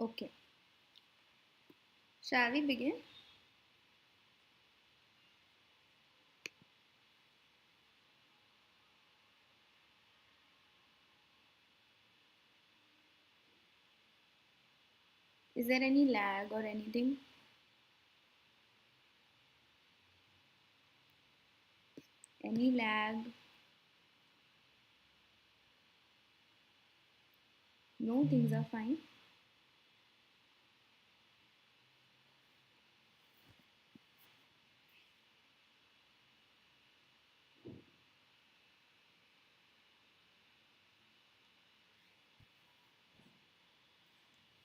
Okay, shall we begin? Is there any lag or anything? Any lag? No, things are fine.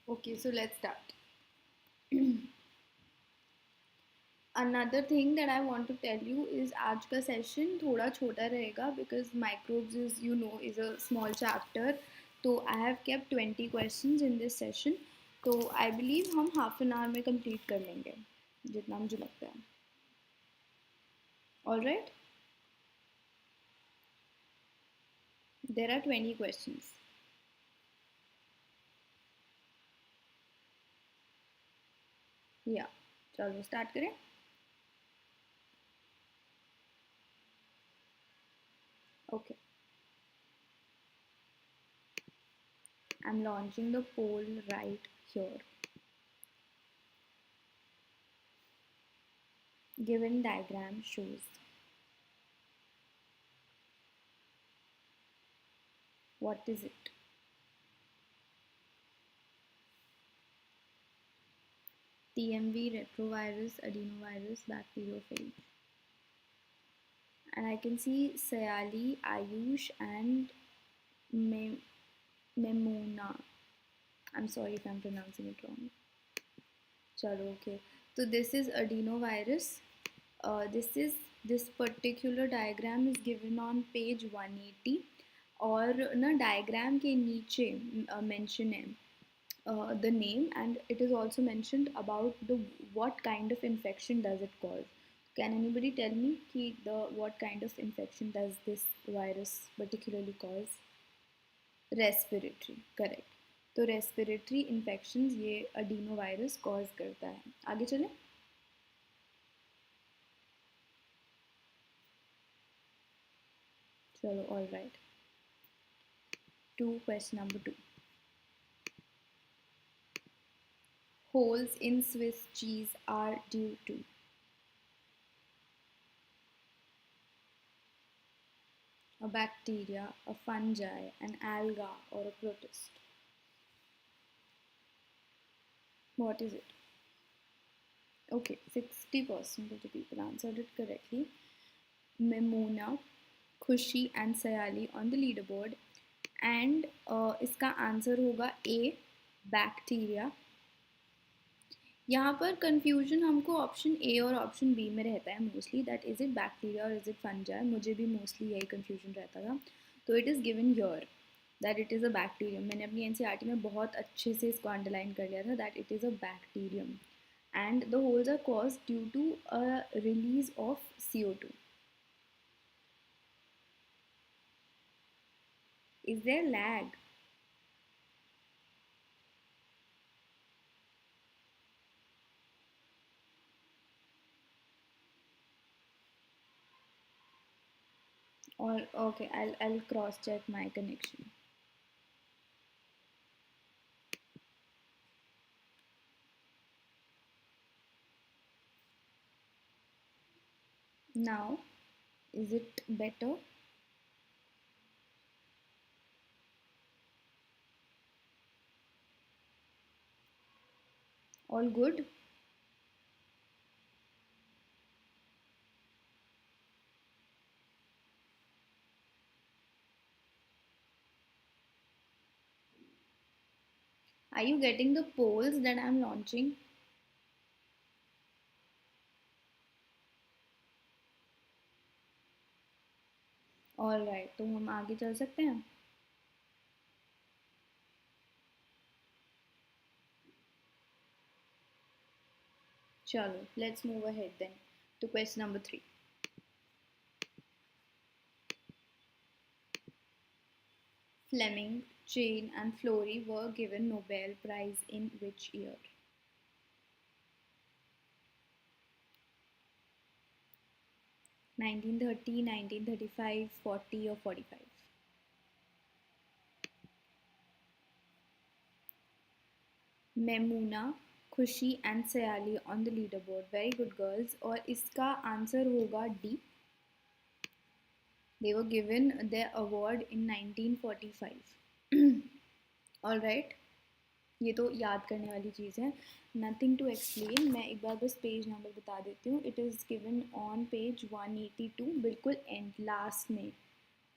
Okay, so let's start. Another thing that I want to tell you is आज का session थोड़ा छोटा रहेगा because microbes is is a small chapter. तो I have kept 20 questions in this session. तो I believe हम half an hour में complete कर लेंगे जितना मुझे लगता है. All right? There are 20 questions. Yeah. चलो start करें. Okay. I'm launching the poll right here. Given diagram shows what is it? TMV, retrovirus, adenovirus, bacteriophage. And I can see Sayali, Ayush and Memona. I'm sorry if I'm pronouncing it wrong. Chalo, okay. So this is adenovirus. This particular diagram is given on page 180 और ना diagram के नीचे mention है the name, and it is also mentioned about the what kind of infection does it cause. Can anybody tell me what kind of infection does this virus particularly cause? Respiratory, correct. तो respiratory infections ये adenovirus cause करता है. आगे चलें. चलो, all right. Question number 2. Holes in Swiss cheese are due to a bacteria, a fungi, an alga, or a protist. What is it? Okay, 60% of the people answered it correctly. Memona, Khushi and Sayali on the leaderboard. And इसका answer होगा A, bacteria. यहाँ पर confusion हमको option A और option B में रहता है mostly, that is it bacteria और इज़ इट फंजाई. मुझे भी मोस्टली यही कंफ्यूजन रहता था. तो it is given here that it is a bacterium. मैंने अपनी एनसीईआरटी में बहुत अच्छे से इसको अंडरलाइन कर लिया था that it is a bacterium. And the holes are cause due to a release of CO2. Is there lag? Or okay, I'll cross check my connection. Now, is it better? All good? Are you getting the polls that I'm launching? All right, तो हम आगे चल सकते हैं. चलो, let's move ahead then to question number 3. Fleming Chain and Florey were given Nobel Prize in which year? (1930, 1935, 40 or 45? Maimuna, खुशी and Sayali on the leader board. Very good girls. और इसका आंसर होगा D. They were given their award in 1945. All right. ये तो याद करने वाली चीज़ है. Nothing to explain. मैं एक बार बस पेज नंबर बता देती हूँ. It is given on page 182. बिल्कुल end last में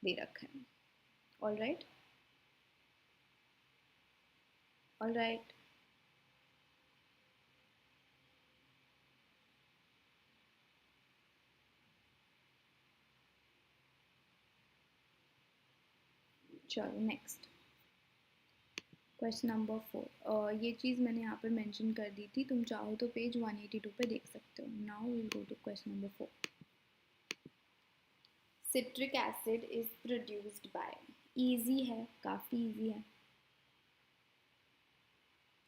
दे रखा है. All right. All right. चलो नेक्स्ट क्वेश्चन नंबर 4. ये चीज़ मैंने यहाँ पर मेंशन कर दी थी. तुम चाहो तो पेज 182 पे देख सकते हो. Now we will go to question number 4. Citric acid is produced by. Easy है, काफ़ी इजी है.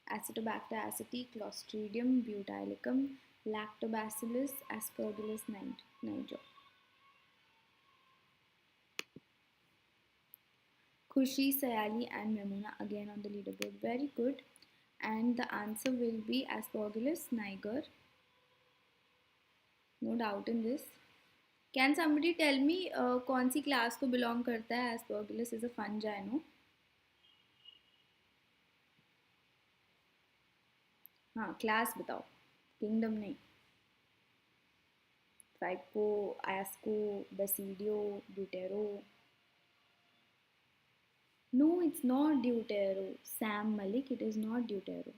Acetobacter aceti, Clostridium, butylicum, Lactobacillus, Aspergillus niger. Khushi, Sayali and Memuna again on the leaderboard. Very good. And the answer will be Aspergillus niger. No doubt in this. Can somebody tell me कौन सी class को belong करता है? Aspergillus is a fungi, no? हाँ, class बताओ. Kingdom नहीं. Tricho, Asco, Basidio, Deutero. No, it's not Deutero. Sam Malik, it is not Deutero.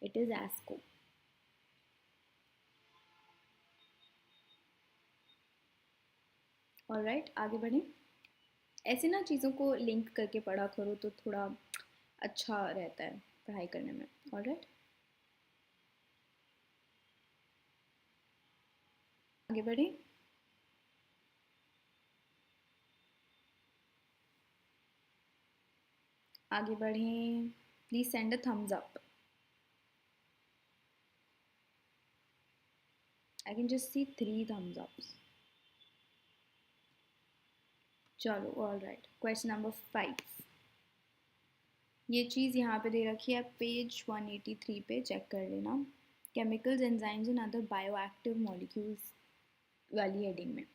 It is Asco. Alright, आगे बढ़ें. ऐसे ना चीज़ों को लिंक करके पढ़ा करो तो थोड़ा अच्छा रहता है पढ़ाई करने में. ऑलराइट, आगे बढ़ें. आगे बढ़ें. Please send a thumbs up. I can just see 3 thumbs ups. चलो ऑलराइट. Question number 5. ये चीज़ यहाँ पे दे रखी है पेज 183 पे, चेक कर लेना. Chemicals, enzymes and other bioactive molecules वाली हेडिंग में.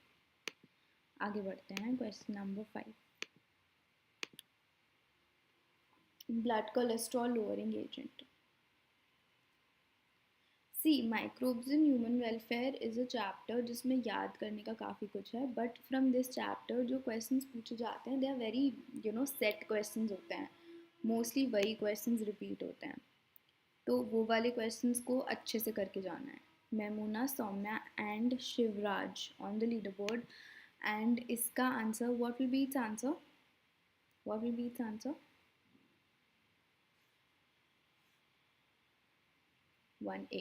आगे बढ़ते हैं. Question number 5. Blood cholesterol lowering agent. See microbes in human welfare is a chapter जिसमें याद करने का काफ़ी कुछ है. बट फ्रॉम दिस चैप्टर जो क्वेश्चंस पूछे जाते हैं they are very set questions होते हैं. मोस्टली वही क्वेश्चंस रिपीट होते हैं. तो वो वाले क्वेश्चंस को अच्छे से करके जाना है. Memuna, Saumya and Shivraj on the leader board. And इसका answer what will be its answer? What will be its answer? 1A.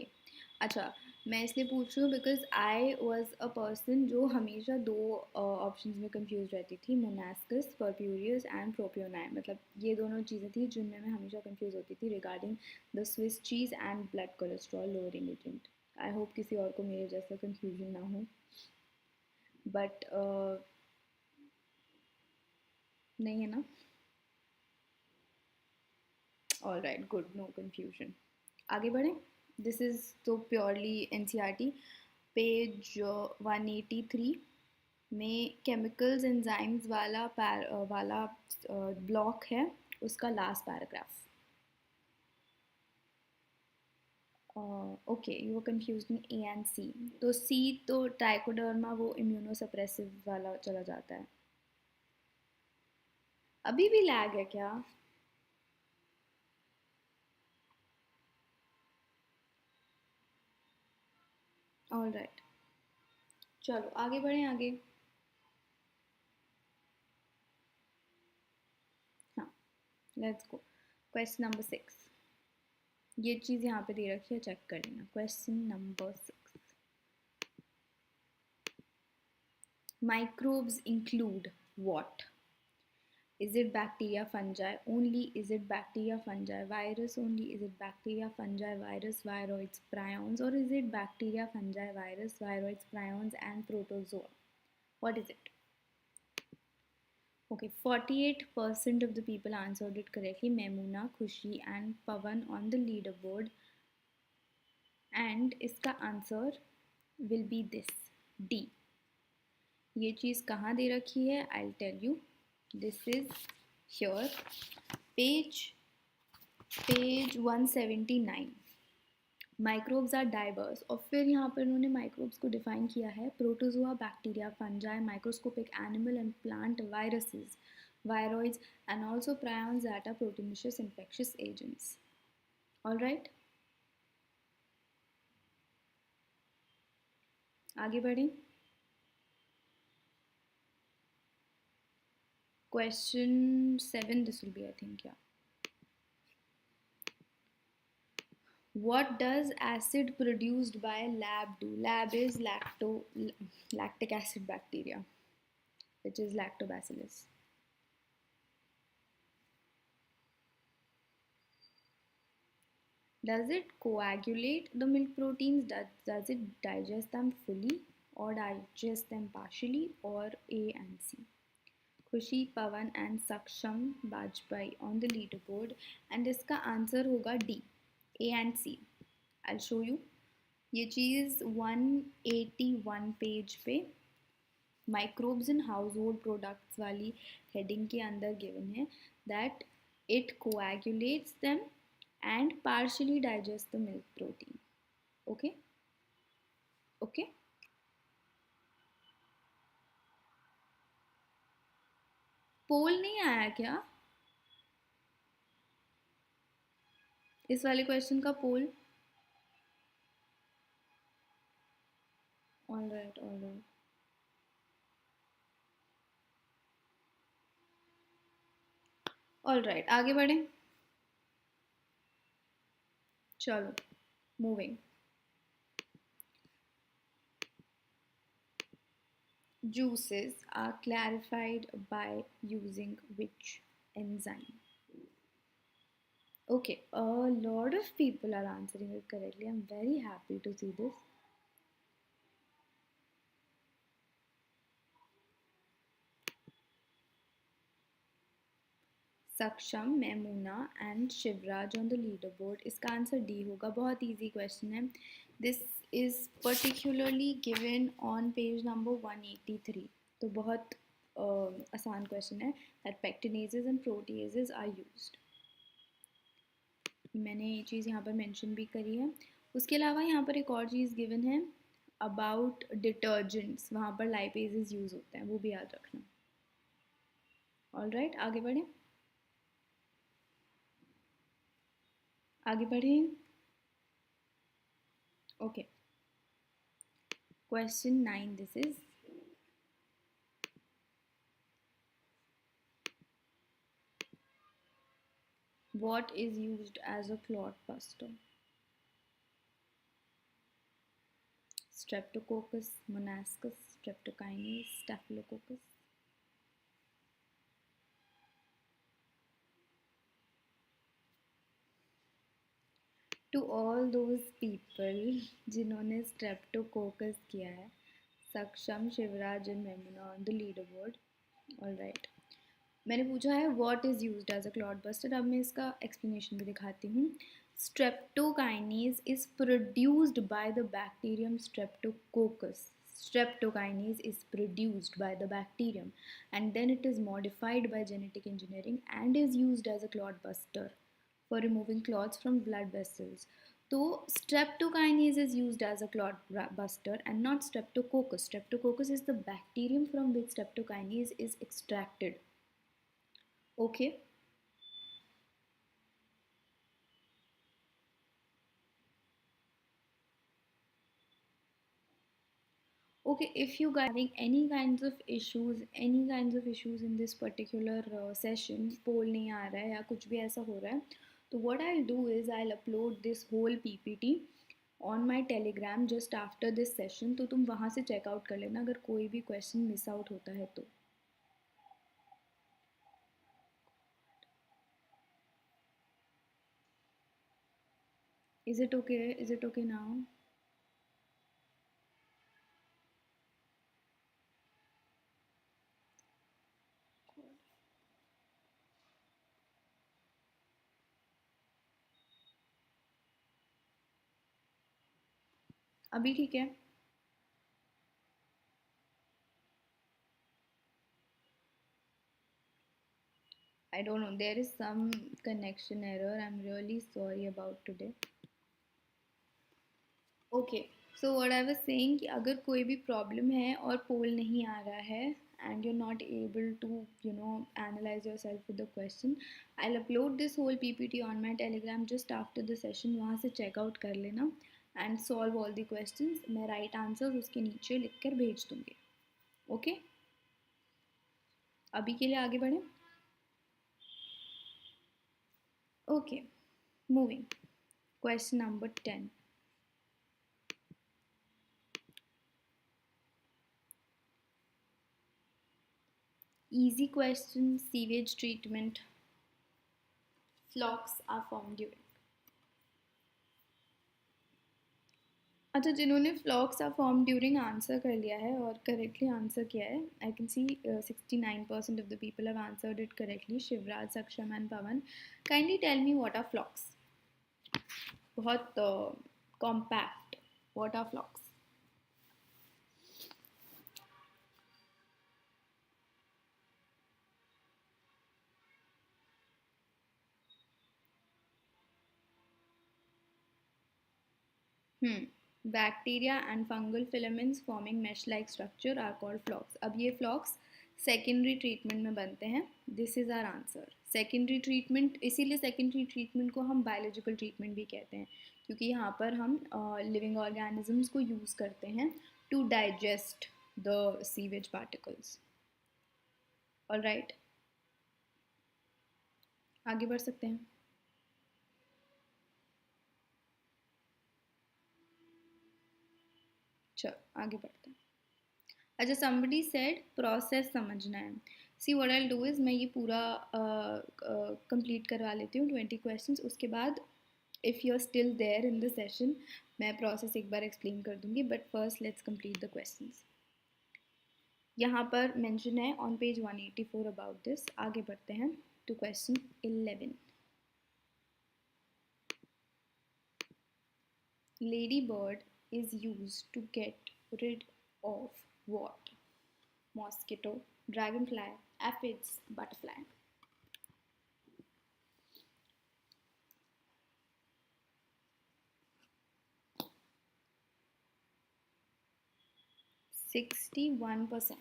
अच्छा, मैं इसलिए पूछ रही हूँ because I was a person जो हमेशा 2 ऑप्शंस में कंफ्यूज रहती थी. Monascus, purpureus and propionii. मतलब ये दोनों चीज़ें थी जिनमें मैं हमेशा कंफ्यूज होती थी regarding the Swiss cheese and blood cholesterol lowering agent. I hope किसी और को मेरे जैसा कंफ्यूजन ना हो. बट नहीं है ना? All right, good, no confusion. आगे बढ़ें. दिस इज़ तो प्योरली NCERT. पेज 183 में केमिकल्स एंजाइम्स वाला ब्लॉक है. उसका last paragraph. Okay, you were confuse in A and C. तो C तो ट्राइकोडर्मा, वो इम्यूनोसप्रेसिव वाला चला जाता है. अभी भी लैग है क्या? ऑल राइट, चलो आगे बढ़ें. आगे हाँ, लेट्स गो. Question number 6. ये चीज़ यहाँ पे दे रखी है, चेक कर लेना. Question number 6. Microbes include what? Is it bacteria, fungi only? Is it bacteria, fungi, virus only? Is it bacteria, fungi, virus, viroids, prions? Or is it bacteria, fungi, virus, viroids, prions and protozoa? What is it? Okay, 48% of the people answered it correctly. Memuna, Khushi and Pavan on the leaderboard. And इसका answer will be this, D. ये चीज़ कहाँ दे रखी है? I'll tell you. This is here, page 179. Microbes are diverse. और फिर यहाँ पर उन्होंने माइक्रोब्स को डिफाइन किया है. Protozoa, bacteria, fungi, microscopic animal and plant viruses, viroids and also prions that are proteinaceous infectious agents. All right, आगे बढ़ें. Question 7 this will be, I think. Yeah. What does acid produced by lab do? Lab is lactic acid bacteria, which is lactobacillus. Does it coagulate the milk proteins? Does it digest them fully or digest them partially, or A and C? Khushi, Pavan and Saksham Bajpai on the leaderboard, and इसका answer होगा D, A and C. I'll show you. ये चीज़ 181 page पे microbes in house hold products वाली heading के अंदर given है that it coagulates them and partially digest the milk protein. Okay? Okay? पोल नहीं आया क्या इस वाले क्वेश्चन का? Poll. All right, all right. All right, आगे बढ़ें. चलो, moving. Juices are clarified by using which enzyme? Okay, a lot of people are answering it correctly. I'm very happy to see this. Saksham, Memuna and Shivraj on the leaderboard. इसका answer D होगा. बहुत easy question है. This is particularly given on page number 183. तो बहुत आसान question है. That pectinases and proteases are used. मैंने ये चीज़ यहाँ पर mention भी करी है. उसके अलावा यहाँ पर एक और चीज़ given है about detergents. वहाँ पर lipases use होते हैं, वो भी याद रखना. All right, आगे बढ़ें. आगे बढ़ें. Okay. Question 9 this is. What is used as a clot buster? Streptococcus, Monascus, Streptokinase, Staphylococcus. To all those people जिन्होंने Streptococcus किया है, Saksham, Shivraj and Memuna on the leaderboard. All right. मैंने पूछा है what is used as a clot buster. अब मैं इसका explanation भी दिखाती हूँ. Streptokinase is produced by the bacterium Streptococcus. Streptokinase is produced by the bacterium and then it is modified by genetic engineering and is used as a clot buster for removing clots from blood vessels. So streptokinase is used as a clot buster and not streptococcus. Streptococcus is the bacterium from which streptokinase is extracted. Okay. Okay, if you guys are having any kinds of issues in this particular session, poll नहीं आ रहा है या कुछ भी ऐसा हो रहा है, तो what I'll do is I'll upload this whole PPT on my Telegram just after this session. तो तुम वहाँ से check out कर लेना अगर कोई भी question miss out होता है तो. Is it okay? Is it okay now? अभी ठीक है? I don't know. There is some connection error. I'm really sorry about today. Okay. So what I was saying कि अगर कोई भी problem है और poll नहीं आ रहा है and you're not able to analyze yourself with the question, I'll upload this whole PPT on my Telegram just after the session. वहाँ से check out कर लेना and solve all the questions. मैं right answers उसके नीचे लिख कर भेज दूँगी. Okay? अभी के लिए आगे बढ़ें. Okay. Moving. Question number 10. Easy question, sewage treatment. Flocs are formed during. अच्छा, जिन्होंने flocs are formed during answer कर लिया है और करेक्टली आंसर किया है, I can see 69% of the people have answered it correctly. Shivraj, Saksham and Pavan, kindly tell me what are flocs. बहुत compact. What are flocs? Bacteria and fungal filaments forming mesh-like structure are called flocks. अब ये flocks secondary treatment में बनते हैं. This is our answer. Secondary treatment, इसीलिए secondary treatment को हम biological treatment भी कहते हैं, क्योंकि यहाँ पर हम living organisms को use करते हैं to digest the sewage particles. All right. आगे बढ़ सकते हैं. चलो आगे बढ़ते हैं. अच्छा, somebody said process समझना है. See what I'll do is मैं ये पूरा complete करवा लेती हूँ 20 questions. उसके बाद if you're still there in the session मैं process एक बार explain कर दूँगी. But first let's complete the questions. यहाँ पर mention है on page 184 about this. आगे बढ़ते हैं to question 11. Ladybird is used to get rid of what? Mosquito, dragonfly, aphids, butterfly. %61.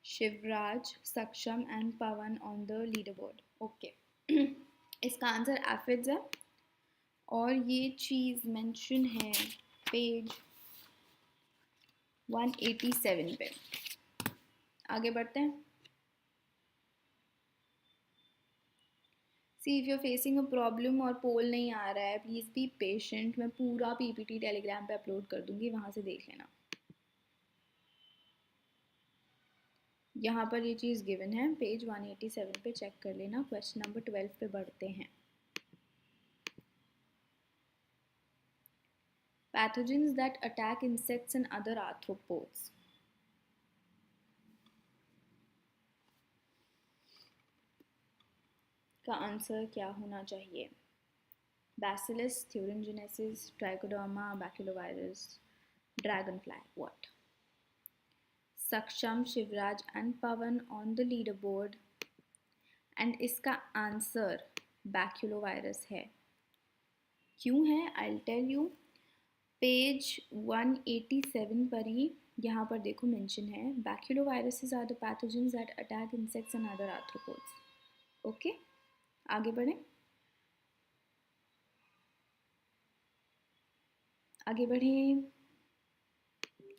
Shivraj, Saksham and Pawan on the leaderboard. Okay. इसका answer aphids है और ये चीज़ मेंशन है पेज 187 पे. आगे बढ़ते हैं. See, if you're facing a problem और पोल नहीं आ रहा है, प्लीज़ बी पेशेंट. मैं पूरा पीपीटी टेलीग्राम पे अपलोड कर दूंगी, वहाँ से देख लेना. यहाँ पर ये चीज़ गिवन है, पेज 187 पे चेक कर लेना. क्वेश्चन नंबर 12 पे बढ़ते हैं. Pathogens that attack insects and other arthropods. का आंसर क्या होना चाहिए? Bacillus, thuringiensis, trichoderma, baculovirus, dragonfly. What? Saksham, Shivraj and Pavan on the leaderboard. And इसका आंसर baculovirus है. क्यों है? I'll tell you. पेज 187 पर ही यहाँ पर देखो मेंशन है, baculoviruses are the pathogens that attack insects and other arthropods. Okay, आगे बढ़ें. आगे बढ़ें.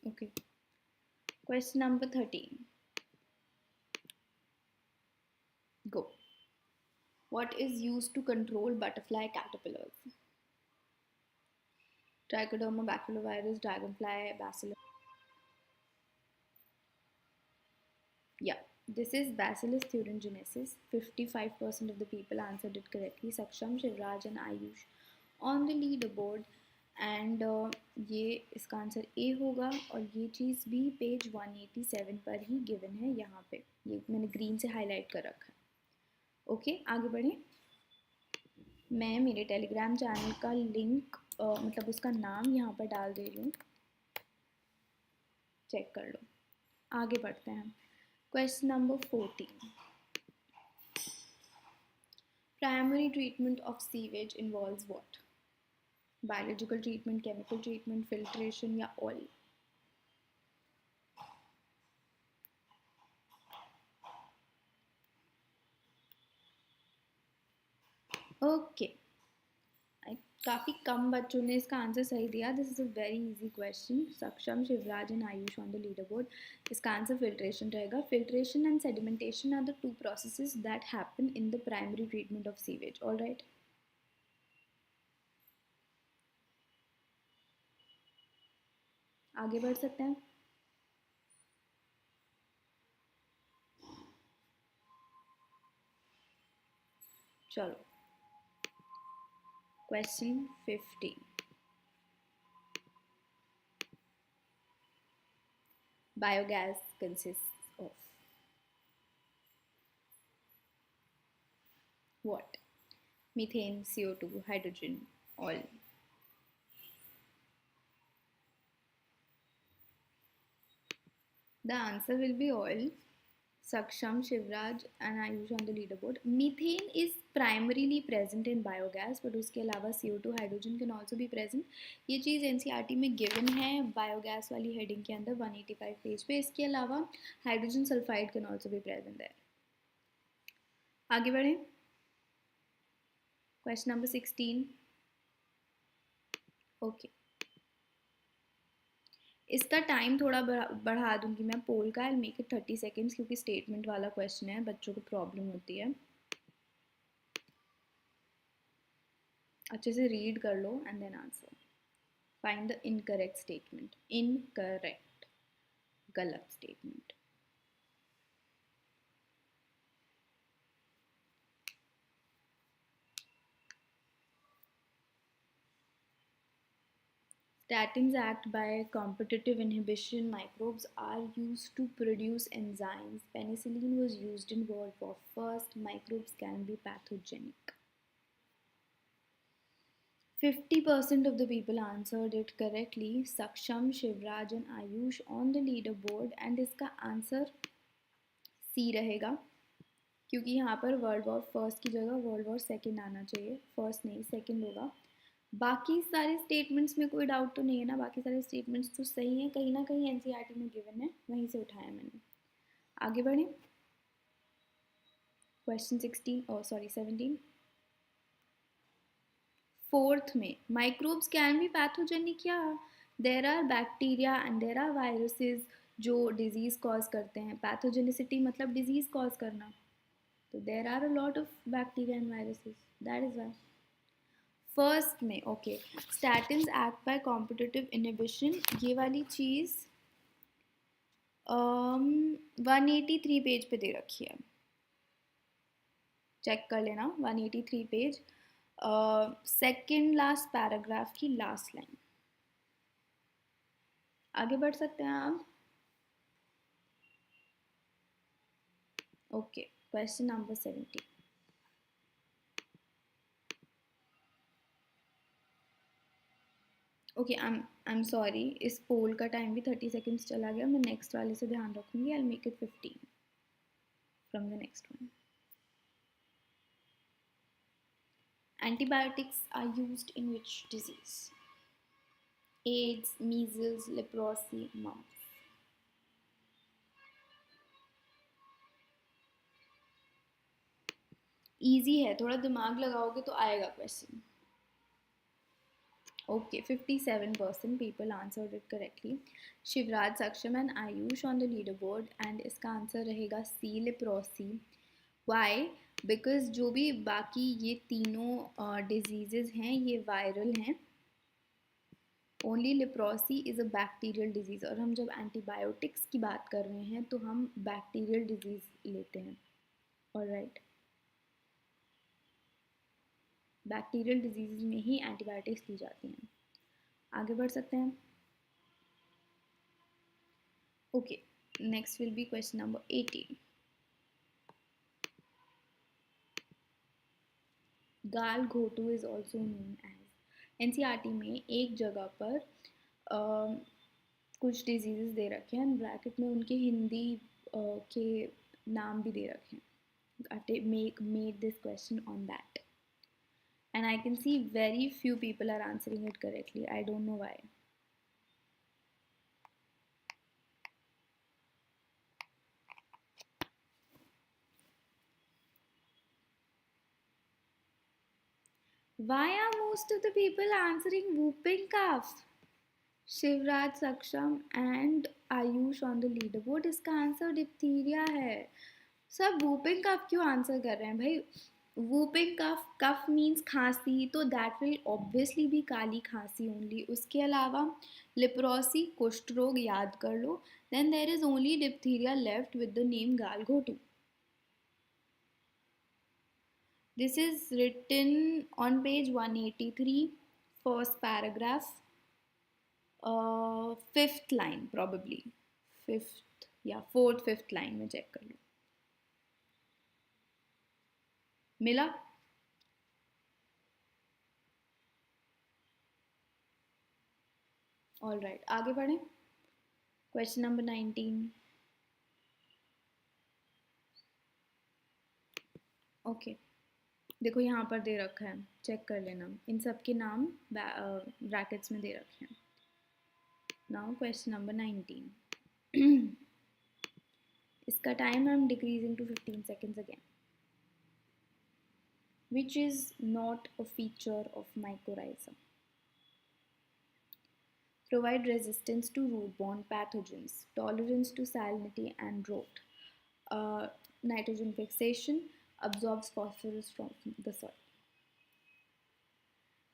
Okay, question number 13. Go. What is used to control butterfly caterpillars? Trichoderma, baculovirus, dragonfly, bacillus. Yeah, This is Bacillus thuringiensis. 55% of the people answered it correctly. Saksham, Shivraj and Ayush on the leaderboard. And ये इसका answer A होगा और ये चीज़ भी page 187 पर ही given है यहाँ पे, ये मैंने ग्रीन से हाईलाइट कर रखा है। ओके आगे बढ़ें। मैं मेरे टेलीग्राम चैनल का लिंक मतलब उसका नाम यहाँ पर डाल दे रही हूँ, चेक कर लो। आगे बढ़ते हैं। Question number 14। Primary treatment of sewage involves what? Biological treatment, chemical treatment, filtration या ऑयल? ओके काफ़ी कम बच्चों ने इसका आंसर सही दिया। This is a very easy question. Saksham, Shivraj and Ayush on the leader board. इसका आंसर फिल्ट्रेशन रहेगा। Filtration and sedimentation are the two processes that happen in the primary treatment of sewage. All right, आगे बढ़ सकते हैं। चलो question 15। Biogas consists of what? Methane, CO2, hydrogen, oil. The answer will be oil. Saksham, Shivraj and Ayush on the leaderboard. Methane is primarily present in biogas, but उसके अलावा CO2, hydrogen can also be present. ये चीज़ NCERT में given है biogas वाली heading के अंदर 185 page पे। इसके अलावा hydrogen sulfide can also be present there. आगे बढ़ें। Question number 16. Okay. इसका टाइम थोड़ा बढ़ा दूंगी मैं पोल का। आई मेक इट 30 सेकेंड्स क्योंकि स्टेटमेंट वाला क्वेश्चन है, बच्चों को प्रॉब्लम होती है। अच्छे से रीड कर लो and then answer. Find the incorrect statement. Incorrect, गलत statement. Statins act by competitive inhibition. Microbes are used to produce enzymes. Penicillin was used in World War I. Microbes can be pathogenic. 50% of the people answered it correctly. Saksham, Shivraj and Ayush on the leaderboard, and इसका answer C रहेगा क्योंकि यहाँ पर world war first की जगह world war second आना चाहिए। First नहीं, सेकेंड होगा। बाकी सारे स्टेटमेंट्स में कोई डाउट तो नहीं है ना? बाकी सारे स्टेटमेंट्स तो सही हैं, कहीं ना कहीं एनसीईआरटी में गिवन है, वहीं से उठाया मैंने। आगे बढ़ें। क्वेश्चन 17। फोर्थ में माइक्रोब्स कैन बी पैथोजेनिक या there are bacteria and there are viruses जो डिजीज कॉज करते हैं। पैथोजेनिसिटी मतलब डिजीज कॉज करना, तो there are a lot of bacteria and viruses, that is why. First में okay, statins act by competitive inhibition, ये वाली चीज़ 183 पेज पे दे रखी है, चेक कर लेना। 183 पेज, सेकेंड लास्ट पैराग्राफ की लास्ट लाइन। आगे बढ़ सकते हैं आप। Okay question number 17। Okay I am sorry, इस पोल का टाइम भी 30 सेकेंड्स चला गया। मैं नेक्स्ट वाले से ध्यान रखूंगी। I make it 15 from the next one. Antibiotics are used in which disease? AIDS, measles, leprosy, mumps. Easy है, थोड़ा दिमाग लगाओगे तो आएगा question. Okay, 57% people answered it correctly. Shivraj, Saksham and Ayush on the leaderboard, and इसका answer रहेगा C, leprosy. Why? Because जो भी बाकी ये तीनों डिजीज़ेस हैं ये वायरल हैं, only leprosy is a bacterial disease, और हम जब एंटीबायोटिक्स की बात कर रहे हैं तो हम बैक्टीरियल डिजीज लेते हैं. ऑलराइट, बैक्टीरियल डिजीज में ही एंटीबायोटिक्स ली जाती हैं. आगे बढ़ सकते हैं. Okay, next will be question number 18. गाल घोटू is also known as. NCERT में एक जगह पर कुछ डिजीजेस दे रखे हैं, ब्रैकेट में उनके हिंदी के नाम भी दे रखे हैं. Made this question on that, and I can see very few people are answering it correctly. I don't know why. Why are most of the people answering whooping cough? Shivraj, Saksham and Ayush on the leaderboard. इसका answer diphtheria है. सब whooping cough क्यों answer कर रहे हैं भाई? Whooping cough, कफ means खांसी, तो दैट विल ऑब्वियसली भी काली खांसी ओनली. उसके अलावा लिप्रोसी, कुष्ठ रोग याद कर लो. Then there is only diphtheria left with the name गालघोटू. This is written on page 183, first paragraph, fifth line probably. Fifth या fourth, fifth line में check कर लो. मिला? All right, आगे बढ़ें. Question number 19. Okay. देखो यहाँ पर दे रखा है, चेक कर लेना. इन सब के नाम ब्रैकेट्स में दे रखे हैं. Now question number 19. इसका time I am decreasing to 15 seconds again. Which is not a feature of mycorrhiza? Provide resistance to root-borne pathogens, tolerance to salinity and drought, nitrogen fixation, absorbs phosphorus from the soil.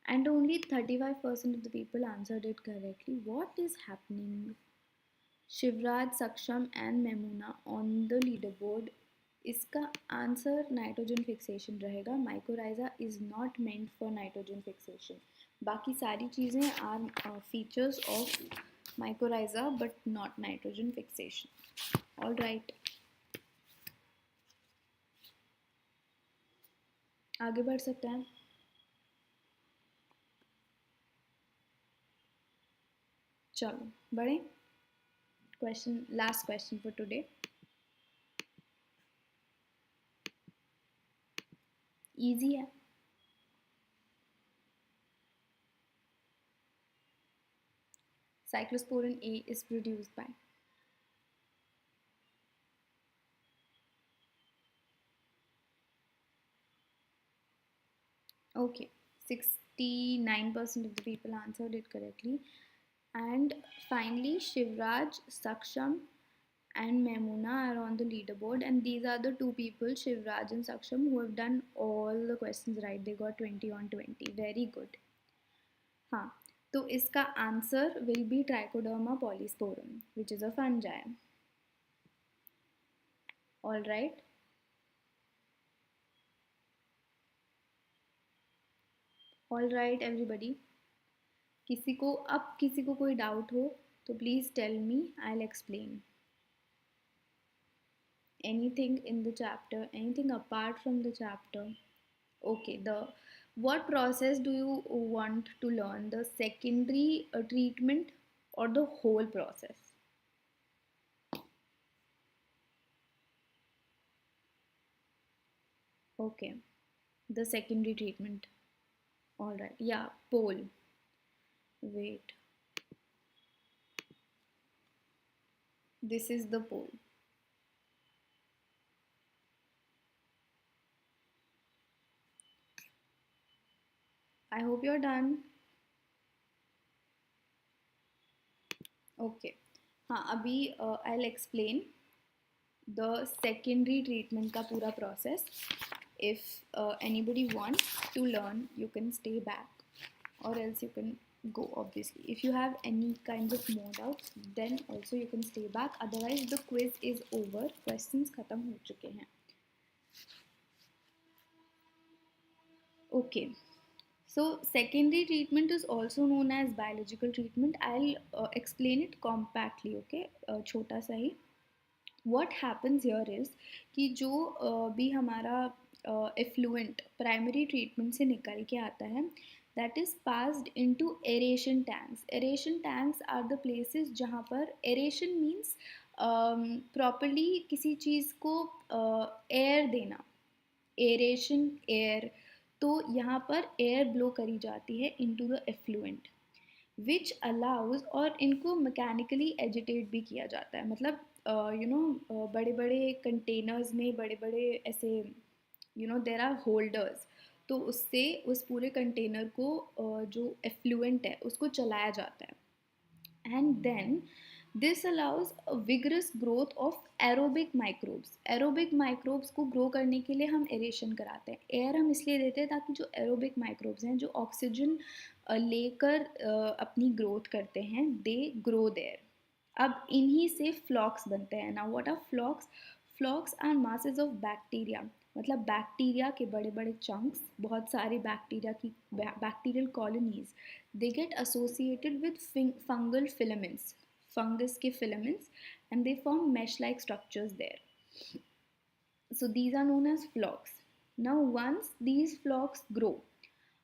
And only 35% of the people answered it correctly. What is happening? Shivraj, Saksham and Memuna on the leaderboard. इसका answer nitrogen fixation रहेगा. Mycorrhiza is not meant for nitrogen fixation. बाकी सारी चीज़ें are features of mycorrhiza but not nitrogen fixation. All right, आगे बढ़ सकते हैं. चलो बढ़े. Question, last question for today. Easy है. Cyclosporin A is produced by. Okay, 69% of the people answered it correctly. And finally, Shivraj, Saksham and Memuna are on the leaderboard, and these are the two people, Shivraj and Saksham, who have done all the questions right. They got 20 on 20. Very good. हाँ, तो इसका answer will be Trichoderma polysporum, which is a fungi. All right. All right, everybody. किसी को कोई doubt हो तो please tell me, I will explain. Anything in the chapter, anything apart from the chapter? Okay, what process do you want to learn, the secondary treatment or the whole process? Okay, the secondary treatment. All right, yeah, pole. Wait, this is the pole. I hope you're done. Okay, हाँ अभी I'll explain the secondary treatment का पूरा process. If anybody wants to learn, you can stay back, or else you can go obviously. If you have any kinds of more doubts, then also you can stay back. Otherwise, the quiz is over. Questions खत्म हो चुके हैं. Okay. So secondary treatment is also known as biological treatment. I'll explain it compactly. Okay, छोटा सा ही. What happens here is कि जो भी हमारा effluent primary treatment से निकल के आता है, that is passed into aeration tanks. Aeration tanks are the places जहाँ पर aeration means properly किसी चीज़ को air देना. Aeration air. तो यहाँ पर air blow करी जाती है into the effluent, which allows, और इनको mechanically agitate भी किया जाता है. मतलब बड़े बड़े कंटेनर्स में बड़े बड़े ऐसे देयर आर होल्डर्स, तो उससे उस पूरे कंटेनर को जो एफ्लुएंट है उसको चलाया जाता है. And then this allows vigorous growth of aerobic microbes. Aerobic microbes को ग्रो करने के लिए हम एरेशन कराते हैं. एयर हम इसलिए देते हैं ताकि जो एरोबिक माइक्रोब्स हैं जो ऑक्सीजन लेकर अपनी ग्रोथ करते हैं, दे ग्रो देयर. अब इन्हीं से फ्लॉक्स बनते हैं. Now what are flocs? Flocs are masses of bacteria. मतलब बैक्टीरिया के बड़े बड़े चंक्स, बहुत सारे बैक्टीरिया की bacterial colonies, they get associated with fungal filaments, fungus के filaments, and they form mesh like structures there. So these are known as flocks. Now once these flocks grow,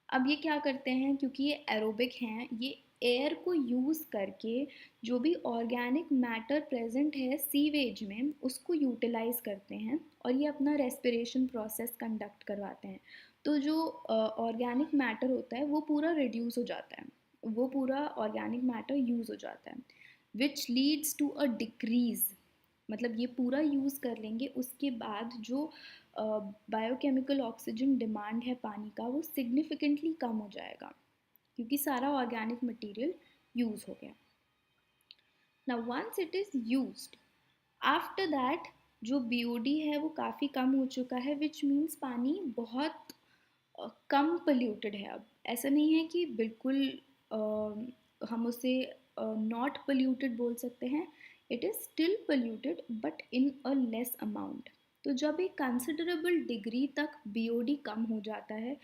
अब ये क्या करते हैं, क्योंकि ये एरोबिक हैं, ये एयर को यूज़ करके जो भी ऑर्गेनिक मैटर प्रेजेंट है सीवेज में उसको यूटिलाइज करते हैं और ये अपना रेस्पिरेशन प्रोसेस कंडक्ट करवाते हैं. तो जो ऑर्गेनिक मैटर होता है वो पूरा रिड्यूस हो जाता है, वो पूरा ऑर्गेनिक मैटर यूज़ हो जाता है, which leads to a decrease. मतलब ये पूरा यूज़ कर लेंगे, उसके बाद जो बायोकेमिकल ऑक्सीजन डिमांड है पानी का वो सिग्निफिकेंटली कम हो जाएगा क्योंकि सारा ऑर्गेनिक मटेरियल यूज़ हो गया. Now once it is used, after that जो बीओडी है वो काफ़ी कम हो चुका है, विच मीन्स पानी बहुत कम पोल्यूटेड है. अब ऐसा नहीं है कि बिल्कुल हम उसे नॉट पोल्यूटेड बोल सकते हैं. It is still polluted but in a less amount. तो जब एक कंसिडरेबल डिग्री तक बीओडी कम हो जाता है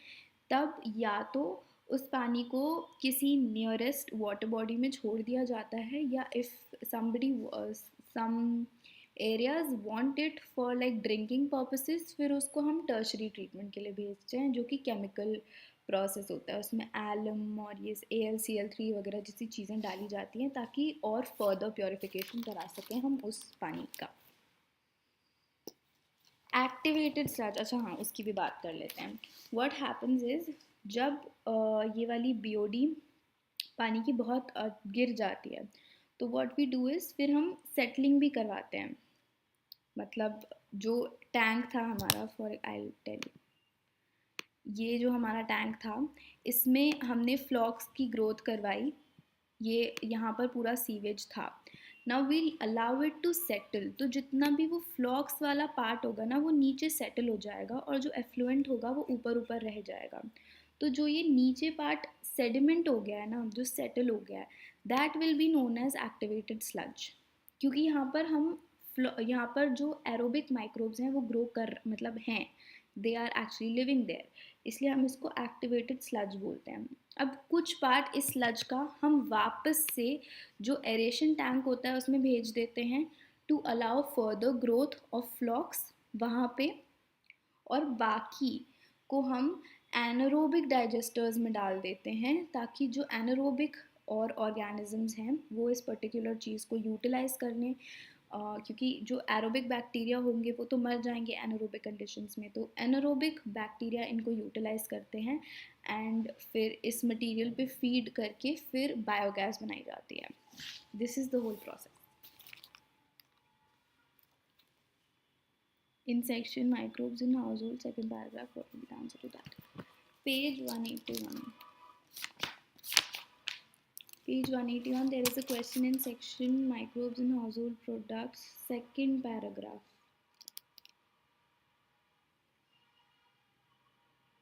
तब या तो उस पानी को किसी नियरेस्ट वाटर बॉडी में छोड़ दिया जाता है, या if somebody some areas want it for like drinking purposes, फिर उसको हम टर्शरी ट्रीटमेंट के लिए भेजते हैं जो कि केमिकल प्रोसेस होता है. उसमें एलम और ये AlCl3 वगैरह जैसी चीज़ें डाली जाती हैं ताकि और फर्दर प्योरिफिकेशन करा सकें हम उस पानी का. एक्टिवेटेड स्लज, अच्छा हाँ उसकी भी बात कर लेते हैं. व्हाट हैपन्स इज़ जब ये वाली बीओडी पानी की बहुत गिर जाती है तो व्हाट वी डू इज़ फिर हम सेटलिंग भी करवाते हैं. मतलब जो टैंक था हमारा, फॉर आई टेल यू, ये जो हमारा टैंक था इसमें हमने फ्लॉक्स की ग्रोथ करवाई. ये यहाँ पर पूरा सीवेज था. Now we'll allow it to settle. तो जितना भी वो फ्लॉक्स वाला पार्ट होगा ना वो नीचे सेटल हो जाएगा और जो एफ्लुएंट होगा वो ऊपर ऊपर रह जाएगा. तो जो ये नीचे पार्ट सेडिमेंट हो गया है ना, जो सेटल हो गया है, that will be known as activated sludge. क्योंकि यहाँ पर जो एरोबिक माइक्रोब्स हैं वो ग्रो कर मतलब हैं, they are actually living there, इसलिए हम इसको एक्टिवेटेड स्लज बोलते हैं. अब कुछ पार्ट इस स्लज का हम वापस से जो एरेशन टैंक होता है उसमें भेज देते हैं to allow further growth of flocs वहाँ पे, और बाकी को हम एनारोबिक डाइजेस्टर्स में डाल देते हैं ताकि जो एनारोबिक और ऑर्गेनिजम्स हैं वो इस पर्टिकुलर चीज़ को यूटिलाइज करने, क्योंकि जो एरोबिक बैक्टीरिया होंगे वो तो मर जाएंगे एनारोबिक कंडीशंस में, तो एनारोबिक बैक्टीरिया इनको यूटिलाइज करते हैं एंड फिर इस मटेरियल पे फीड करके फिर बायोगैस बनाई जाती है. This is the whole process. In section microbes in household, second paragraph, what will be the answer to that? Page 181. Page 181, there is a question in section microbes in household products, second paragraph.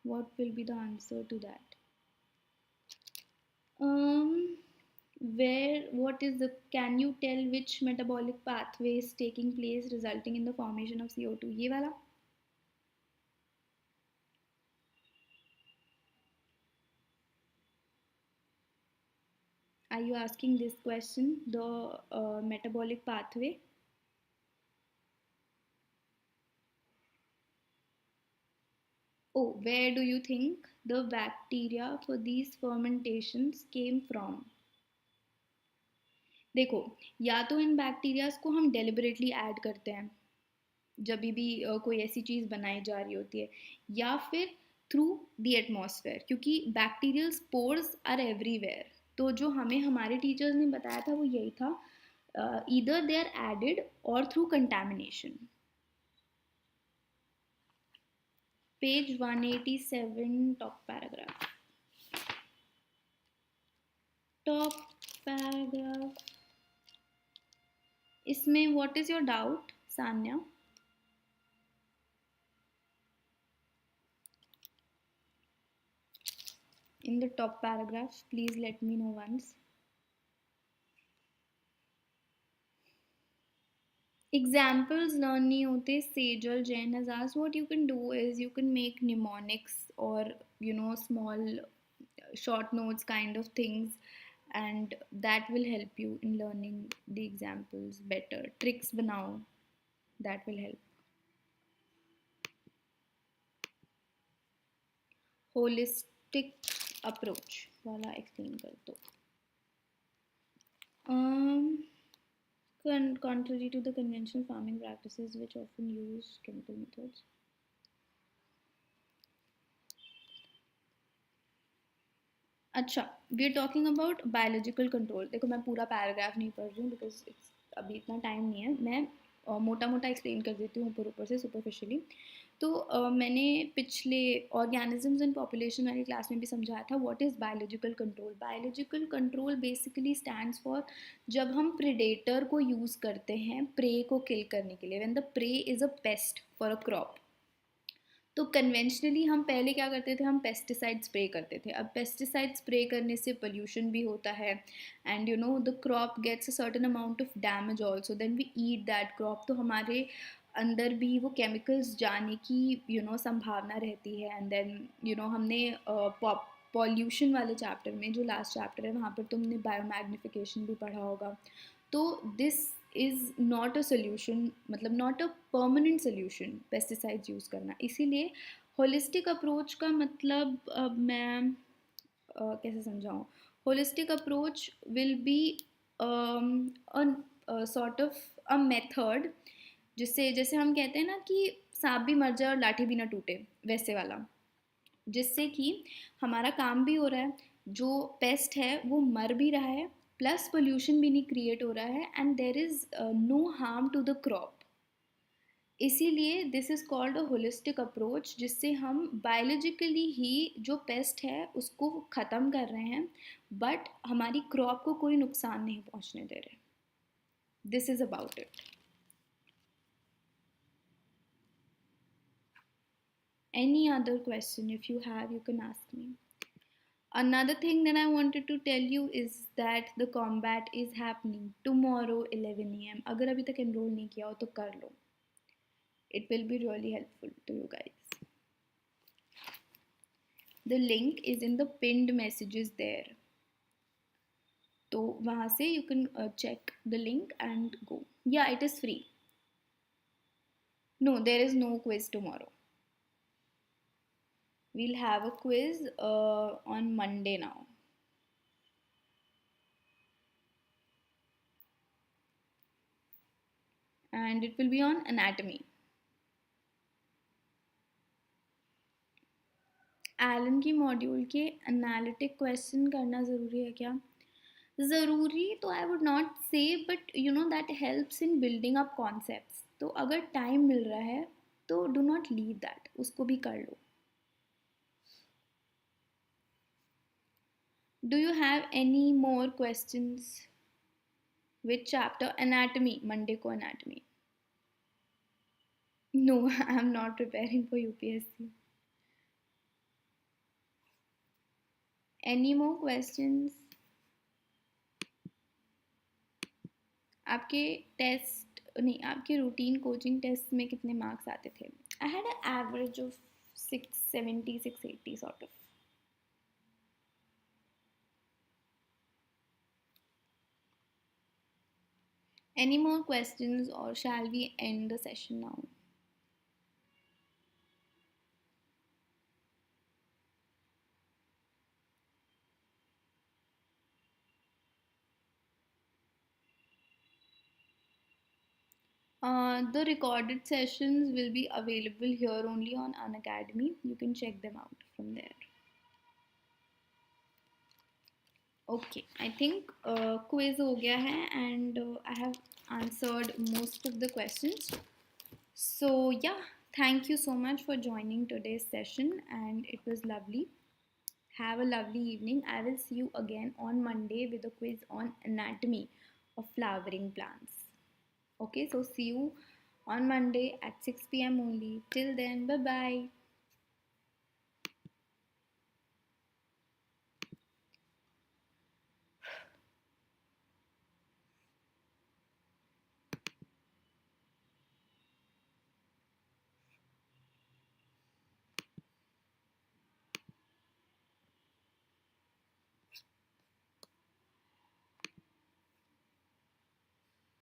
What will be the answer to that? Can you tell which metabolic pathway is taking place resulting in the formation of CO2? ये वाला? Are you asking this question, the metabolic pathway? Oh, where do you think the bacteria for these fermentations came from? देखो, या तो इन bacterias को हम deliberately add करते हैं जब भी कोई ऐसी चीज़ बनाई जा रही होती है, या फिर थ्रू द एटमॉस्फेयर, क्योंकि बैक्टीरियल स्पोर्स आर एवरीवेयर. तो जो हमें हमारे टीचर्स ने बताया था वो यही था, either they are added or through contamination. Page 187, top paragraph. Top paragraph. इसमें what is your doubt, Sanya? In the top paragraph, please let me know once. Examples learn नहीं होते. Sejal Jain has asked, what you can do is you can make mnemonics or small short notes kind of things, and that will help you in learning the examples better. Tricks बनाओ, that will help. Holistic approach वाला explain कर दो. Contrary to the conventional farming practices which often use chemical methods. अच्छा, we are talking about biological control. देखो, मैं पूरा paragraph नहीं पढ़ रही हूँ बिकॉज अभी इतना टाइम नहीं है. मैं मोटा मोटा एक्सप्लेन कर देती हूँ ऊपर से सुपरफिशियली. तो मैंने पिछले ऑर्गेनिजम्स एंड पॉपुलेशन वाली क्लास में भी समझाया था what is biological control. Biological control basically stands for जब हम प्रेडेटर को यूज़ करते हैं प्रे को किल करने के लिए. When the prey is a paste for a crop. तो कन्वेंशनली हम पहले क्या करते थे, हम पेस्टिसाइड स्प्रे करते थे. अब पेस्टिसाइड स्प्रे करने से पोल्यूशन भी होता है, and the crop gets a certain amount of damage also. Then we eat that crop. तो हमारे अंदर भी वो केमिकल्स जाने की संभावना रहती है. एंड देन हमने पॉल्यूशन वाले चैप्टर में, जो लास्ट चैप्टर है, वहाँ पर तुमने बायोमैग्निफिकेशन भी पढ़ा होगा. तो this is not a solution, मतलब not a permanent solution pesticides use करना. इसीलिए होलिस्टिक अप्रोच का मतलब मैं कैसे समझाऊँ. Holistic approach will be sort of a method जिससे, जैसे हम कहते हैं ना कि सांप भी मर जाए और लाठी भी ना टूटे, वैसे वाला, जिससे कि हमारा काम भी हो रहा है, जो पेस्ट है वो मर भी रहा है, प्लस पोल्यूशन भी नहीं क्रिएट हो रहा है, and there is no harm to the crop. इसीलिए this is called a holistic approach, जिससे हम बायोलॉजिकली ही जो पेस्ट है उसको ख़त्म कर रहे हैं, बट हमारी क्रॉप को कोई नुकसान नहीं पहुंचने दे रहे. This is about it. Any other question if you have, you can ask me. Another thing that I wanted to tell you is that the combat is happening tomorrow 11 AM. अगर अभी तक enroll नहीं किया हो तो कर लो. It will be really helpful to you guys. The link is in the pinned messages there. तो वहाँ से you can check the link and go. Yeah, it is free. No, there is no quiz tomorrow. We'll have a quiz on Monday now. And it will be on anatomy. Allen की module के analytic question करना ज़रूरी है क्या? ज़रूरी तो I would not say, but that helps in building up concepts. तो अगर टाइम मिल रहा है तो डू नॉट लीव दैट, उसको भी कर लो. Do you have any more questions? Which chapter? Anatomy. Monday को anatomy. No, I am not preparing for UPSC. Any more questions? आपके टेस्ट नहीं, आपके रूटीन कोचिंग टेस्ट में कितने मार्क्स आते थे? I had a average of 670 680 sort of. Any more questions or shall we end the session now? The recorded sessions will be available here only on Unacademy. You can check them out from there. Okay, I think quiz हो गया है and I have answered most of the questions. So yeah, thank you so much for joining today's session and it was lovely. Have a lovely evening. I will see you again on Monday with a quiz on anatomy of flowering plants. Okay, so see you on Monday at 6 p.m. only. Till then, bye bye.